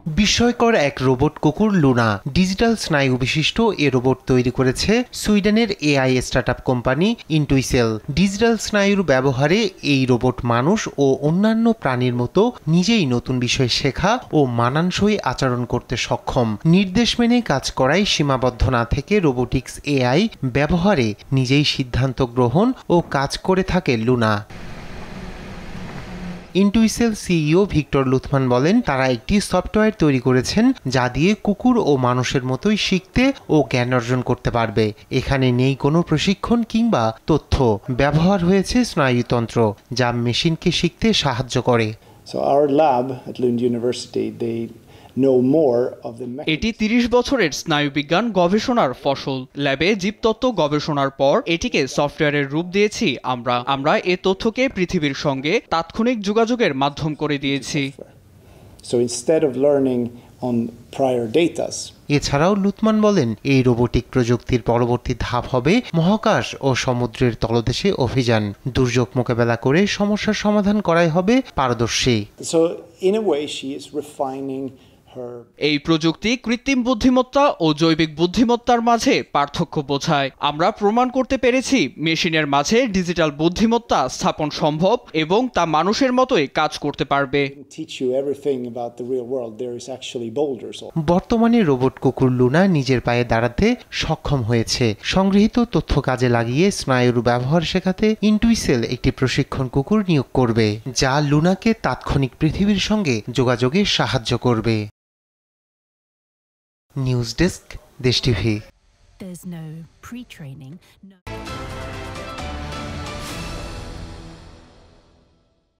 বিস্ময়কর এক রোবট কুকুর লুনা। ডিজিটাল স্নায়ু বিশিষ্ট এ রোবট তৈরি করেছে সুইডেনের এআই স্টার্টআপ কোম্পানি ইন্টুইসেল। ডিজিটাল স্নায়ুর ব্যবহারে এই রোবট মানুষ ও অন্যান্য প্রাণীর মতো নিজেই নতুন বিষয় শেখা ও মানানসই আচরণ করতে সক্ষম। নির্দেশ মেনে কাজ করায় সীমাবদ্ধ না থেকে রোবোটিক্স এআই ব্যবহারে নিজেই সিদ্ধান্ত গ্রহণ ও কাজ করে থাকে লুনা। ইন্টুইসেল সিইও ভিক্টর লুথমান বলেন, তারা একটি সফটওয়্যার তৈরি করেছেন যা দিয়ে কুকুর ও মানুষের মতোই শিখতে ও জ্ঞান অর্জন করতে পারবে। এখানে নেই কোনো প্রশিক্ষণ কিংবা তথ্য, ব্যবহার হয়েছে স্নায়ুতন্ত্র যা মেশিনকে শিখতে সাহায্য করে। এটি 30 বছরের স্নায়ুবিজ্ঞান গবেষণার ফসল। ল্যাবে জীবতত্ত্ব গবেষণার পর এটিকে সফটওয়্যারের রূপ দিয়েছি আমরা এ তথ্যকে পৃথিবীর সঙ্গে তাৎক্ষণিক যোগাযোগের মাধ্যম করে দিয়েছি। এছাড়াও লুথমান বলেন, এই রোবোটিক প্রযুক্তির পরবর্তী ধাপ হবে মহাকাশ ও সমুদ্রের তলদেশে অভিযান। দুর্যোগ মোকাবেলা করে সমস্যার সমাধান করাই হবে পারদর্শী। এই প্রযুক্তি কৃত্রিম বুদ্ধিমত্তা ও জৈবিক বুদ্ধিমত্তার মাঝে পার্থক্য বোঝায়। আমরা প্রমাণ করতে পেরেছি মেশিনের মাঝে ডিজিটাল বুদ্ধিমত্তা স্থাপন সম্ভব এবং তা মানুষের মতোই কাজ করতে পারবে। বর্তমানে রোবট কুকুর লুনা নিজের পায়ে দাঁড়াতে সক্ষম হয়েছে। সংগৃহীত তথ্য কাজে লাগিয়ে স্নায়ুর ব্যবহার শেখাতে ইন্টুইসেল একটি প্রশিক্ষণ কুকুর নিয়োগ করবে, যা লুনাকে তাৎক্ষণিক পৃথিবীর সঙ্গে যোগাযোগে সাহায্য করবে। নিউজ ডেস্ক, দেশ টিভি।